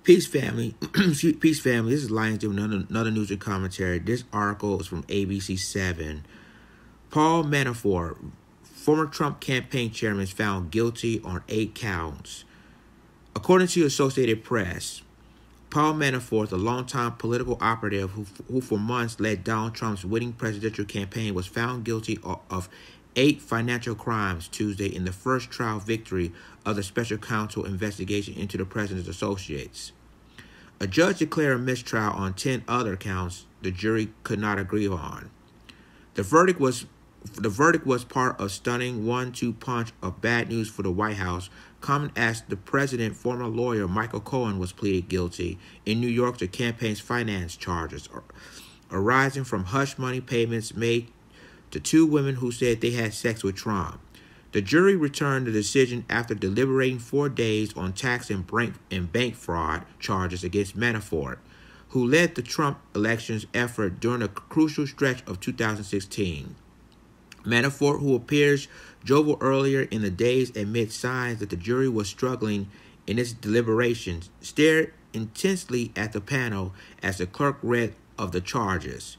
Peace family. Peace family. This is Lions doing another news and commentary. This article is from ABC7. Paul Manafort, former Trump campaign chairman, is found guilty on 8 counts. According to Associated Press, Paul Manafort, a longtime political operative who for months led Donald Trump's winning presidential campaign, was found guilty of 8 financial crimes Tuesday in the first trial victory of the special counsel investigation into the president's associates. A judge declared a mistrial on 10 other counts the jury could not agree on. The verdict was part of stunning 1-2 punch of bad news for the White House, coming as the president's former lawyer Michael Cohen was pleaded guilty in New York to campaign's finance charges arising from hush money payments made to 2 women who said they had sex with Trump. The jury returned the decision after deliberating 4 days on tax and bank fraud charges against Manafort, who led the Trump elections effort during a crucial stretch of 2016. Manafort, who appears jovial earlier in the days amid signs that the jury was struggling in its deliberations, stared intensely at the panel as the clerk read of the charges.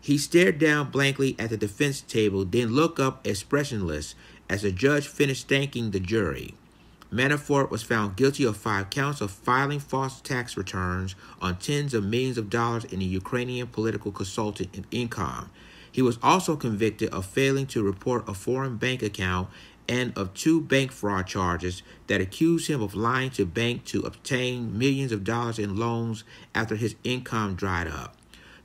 He stared down blankly at the defense table, then looked up expressionless as the judge finished thanking the jury. Manafort was found guilty of 5 counts of filing false tax returns on tens of millions of dollars in the Ukrainian political consulting income. He was also convicted of failing to report a foreign bank account and of 2 bank fraud charges that accused him of lying to bank to obtain millions of dollars in loans after his income dried up.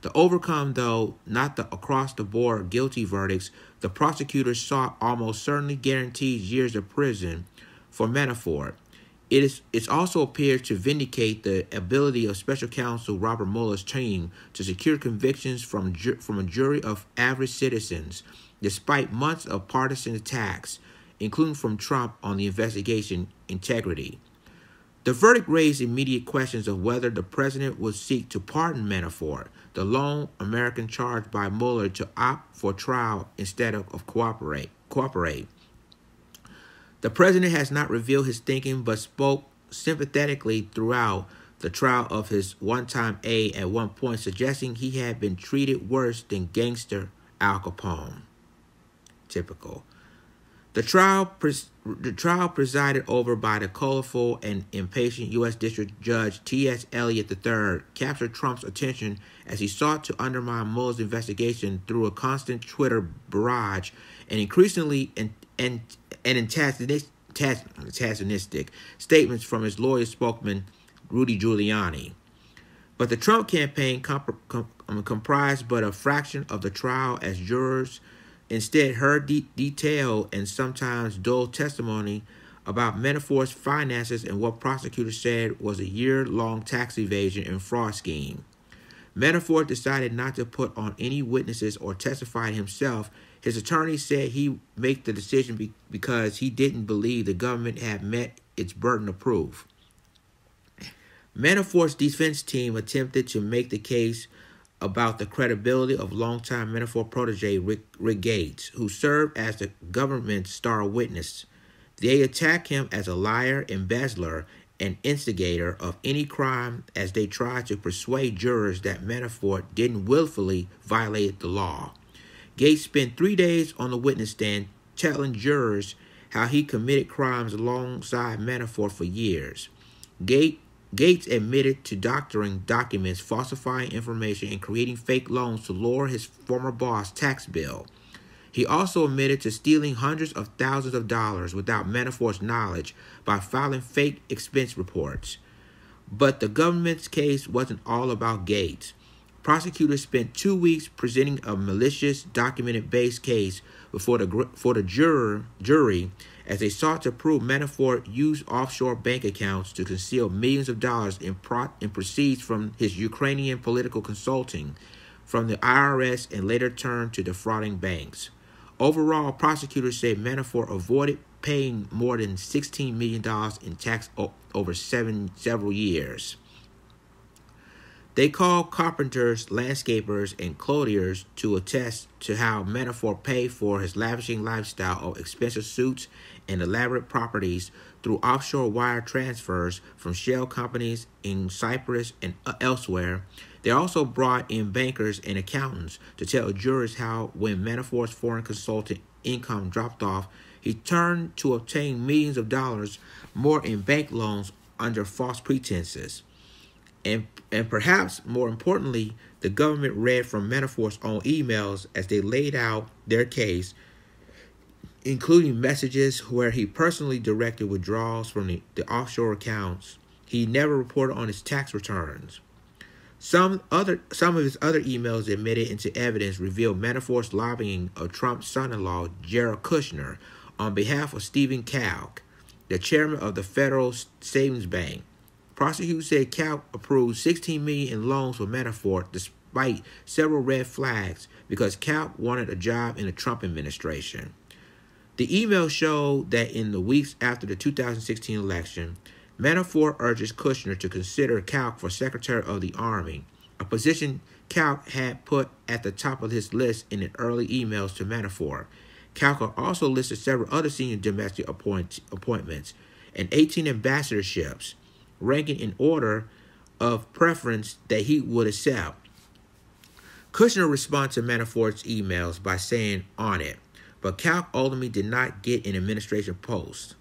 To overcome, though, not the across-the-board guilty verdicts, the prosecutors sought almost certainly guaranteed years of prison for Manafort. It also appears to vindicate the ability of Special Counsel Robert Mueller's team to secure convictions from a jury of average citizens, despite months of partisan attacks, including from Trump on the investigation integrity. The verdict raised immediate questions of whether the president would seek to pardon Manafort, the lone American charged by Mueller to opt for trial instead of cooperate. The president has not revealed his thinking but spoke sympathetically throughout the trial of his one-time aide at one point, suggesting he had been treated worse than gangster Al Capone. Typical. The trial presided over by the colorful and impatient U.S. District Judge T.S. Eliot III captured Trump's attention as he sought to undermine Mueller's investigation through a constant Twitter barrage and increasingly antagonistic statements from his lawyer spokesman, Rudy Giuliani. But the Trump campaign comprised but a fraction of the trial, as jurors instead heard detailed and sometimes dull testimony about Manafort's finances and what prosecutors said was a year-long tax evasion and fraud scheme. Manafort decided not to put on any witnesses or testify himself. His attorney said he made the decision because he didn't believe the government had met its burden of proof. Manafort's defense team attempted to make the case about the credibility of longtime Manafort protege Rick Gates, who served as the government's star witness. They attacked him as a liar, embezzler, and instigator of any crime as they tried to persuade jurors that Manafort didn't willfully violate the law. Gates spent 3 days on the witness stand telling jurors how he committed crimes alongside Manafort for years. Gates admitted to doctoring documents, falsifying information, and creating fake loans to lower his former boss' tax bill. He also admitted to stealing hundreds of thousands of dollars without Manafort's knowledge by filing fake expense reports. But the government's case wasn't all about Gates. Prosecutors spent 2 weeks presenting a malicious, documented-based case before the jury as they sought to prove Manafort used offshore bank accounts to conceal millions of dollars in proceeds from his Ukrainian political consulting from the IRS and later turned to defrauding banks. Overall, prosecutors say Manafort avoided paying more than $16 million in tax over several years. They called carpenters, landscapers, and clothiers to attest to how Manafort paid for his lavishing lifestyle of expensive suits and elaborate properties through offshore wire transfers from shell companies in Cyprus and elsewhere. They also brought in bankers and accountants to tell jurors how, when Manafort's foreign consultant income dropped off, he turned to obtain millions of dollars more in bank loans under false pretenses. And perhaps more importantly, the government read from Manafort's own emails as they laid out their case, including messages where he personally directed withdrawals from the offshore accounts he never reported on his tax returns. Some of his other emails admitted into evidence revealed Manafort's lobbying of Trump's son-in-law, Jared Kushner, on behalf of Stephen Kalk, the chairman of the Federal Savings Bank. Prosecutors said Kalk approved $16 million in loans for Manafort despite several red flags because Kalk wanted a job in the Trump administration. The email showed that in the weeks after the 2016 election, Manafort urges Kushner to consider Kalk for Secretary of the Army, a position Kalk had put at the top of his list in the early emails to Manafort. Kalk also listed several other senior domestic appointments and 18 ambassadorships, ranking in order of preference that he would accept. Kushner responded to Manafort's emails by saying on it, but Kalk ultimately did not get an administration post.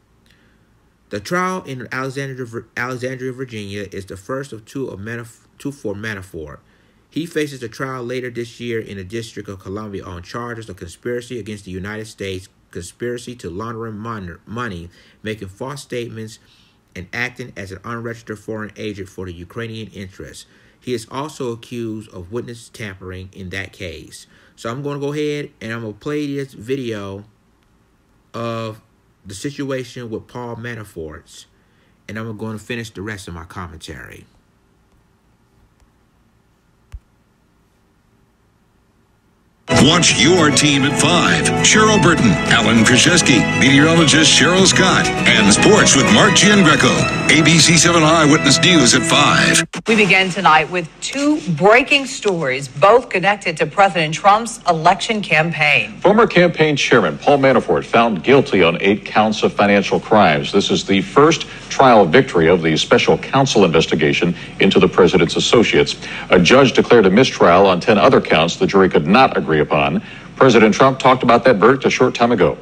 The trial in Alexandria, Virginia is the first of two for Manafort. He faces a trial later this year in the District of Columbia on charges of conspiracy against the United States, conspiracy to launder money, making false statements, and acting as an unregistered foreign agent for the Ukrainian interests. He is also accused of witness tampering in that case. So I'm going to go ahead and I'm going to play this video of the situation with Paul Manafort, and I'm going to finish the rest of my commentary. Watch your team at 5. Cheryl Burton, Alan Krzyzewski, meteorologist Cheryl Scott, and sports with Mark Giangreco. ABC 7 Eyewitness News at 5. We begin tonight with two breaking stories, both connected to President Trump's election campaign. Former campaign chairman Paul Manafort found guilty on 8 counts of financial crimes. This is the first trial victory of the special counsel investigation into the president's associates. A judge declared a mistrial on 10 other counts the jury could not agree upon. President Trump talked about that verdict a short time ago.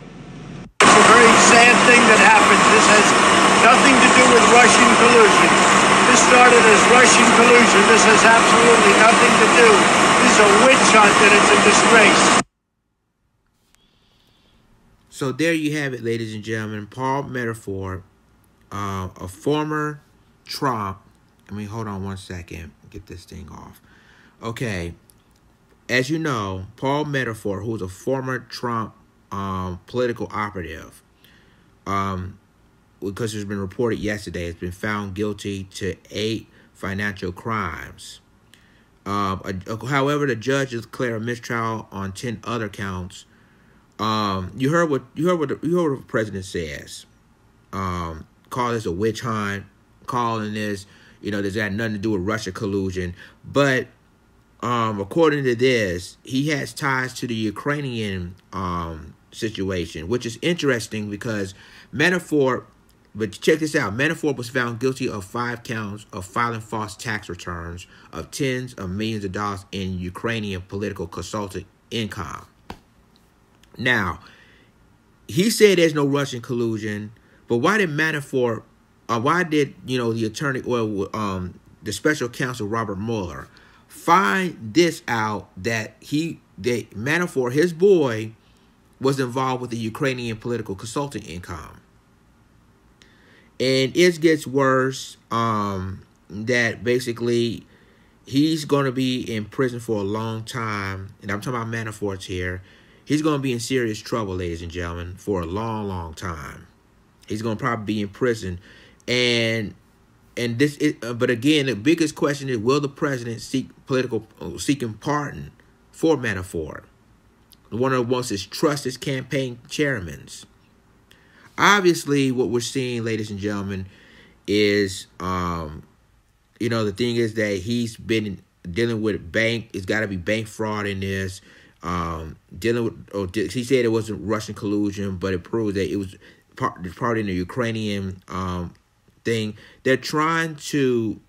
It's a very sad thing that happened. This has nothing to do with Russian collusion. This started as Russian collusion. This has absolutely nothing to do. This is a witch hunt and it's a disgrace. So there you have it, ladies and gentlemen. Paul Manafort, a former Trump. Hold on one second. Get this thing off. Okay. As you know, Paul Manafort, who was a former Trump political operative, because it's been reported yesterday, has been found guilty to 8 financial crimes. However, the judge declared a mistrial on 10 other counts. You heard what the president says. Call this a witch hunt. Calling this, this had nothing to do with Russia collusion, but. According to this, he has ties to the Ukrainian situation, which is interesting because Manafort, but check this out, Manafort was found guilty of 5 counts of filing false tax returns of tens of millions of dollars in Ukrainian political consultant income. Now, he said there's no Russian collusion, but why did Manafort, why did, the attorney, or the special counsel Robert Mueller, find this out that Manafort, his boy, was involved with the Ukrainian political consulting income? And it gets worse, that basically he's going to be in prison for a long time. And I'm talking about Manafort's here. He's going to be in serious trouble, ladies and gentlemen, for a long, long time. He's going to probably be in prison. And this is, but again, the biggest question is: will the president seeking pardon for Manafort? One of the ones is trust his campaign chairmen. Obviously, what we're seeing, ladies and gentlemen, is the thing is that he's been dealing with it's got to be bank fraud in this. He said it wasn't Russian collusion, but it proves that it was part in the Ukrainian thing. They're trying to,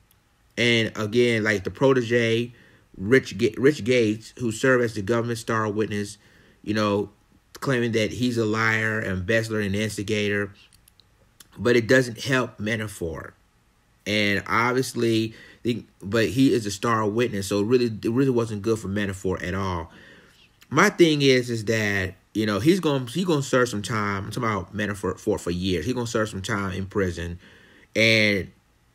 and again, like the protege, Rich Gates, who served as the government star witness, claiming that he's a liar, embezzler, and instigator. But it doesn't help Manafort. And obviously, but he is a star witness, so it really wasn't good for Manafort at all. My thing is that he's gonna serve some time. I'm talking about Manafort for years. He's gonna serve some time in prison, and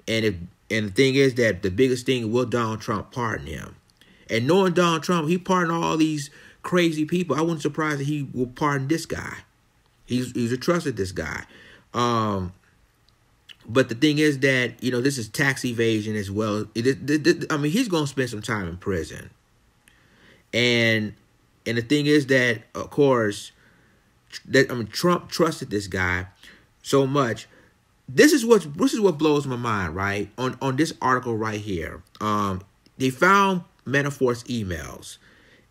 the thing is that the biggest thing, will Donald Trump pardon him? And knowing Donald Trump, he pardoned all these crazy people. I wasn't surprised that he will pardon this guy. He's a trusted this guy. But the thing is that, this is tax evasion as well. I mean, he's going to spend some time in prison. And the thing is that, of course, Trump trusted this guy so much. This is what blows my mind, right? On this article right here. They found Manafort's emails.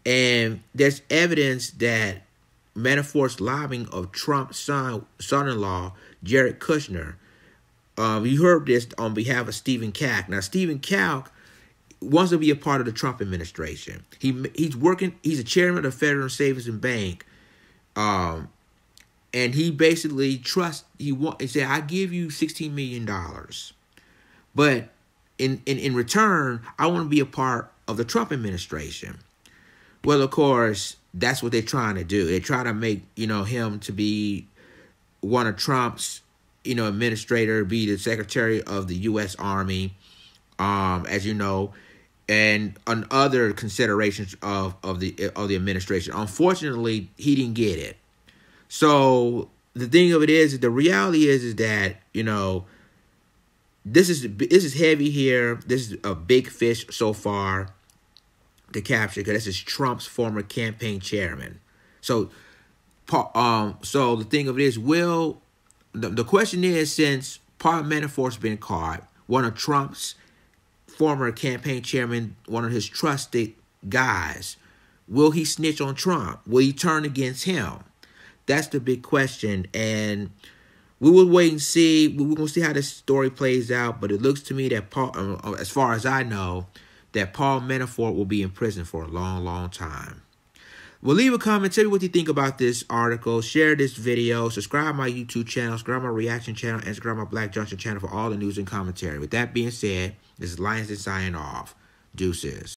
And there's evidence that Manafort's lobbying of Trump's son-in-law, Jared Kushner. You heard this on behalf of Stephen Kalk. Now, Stephen Kalk wants to be a part of the Trump administration. He's a chairman of the Federal Savings and Bank. And he basically he said, I give you $16 million. But in return, I want to be a part of the Trump administration. Well, of course, that's what they're trying to do. They try to make, him to be one of Trump's, administrator, be the secretary of the U.S. Army, as you know, and on other considerations of the administration. Unfortunately, he didn't get it. So the thing of it is the reality is that, this is heavy here. This is a big fish so far to capture, because this is Trump's former campaign chairman. So the thing of it is, the question is, since Paul Manafort's been caught, one of Trump's former campaign chairman, one of his trusted guys, will he snitch on Trump? Will he turn against him? That's the big question, and we will wait and see. We're going to see how this story plays out, but it looks to me that as far as I know, that Paul Manafort will be in prison for a long, long time. Well, leave a comment. Tell me what you think about this article. Share this video. Subscribe my YouTube channel. Subscribe my reaction channel. And subscribe my Black Junction channel for all the news and commentary. With that being said, this is Lions and signing off. Deuces.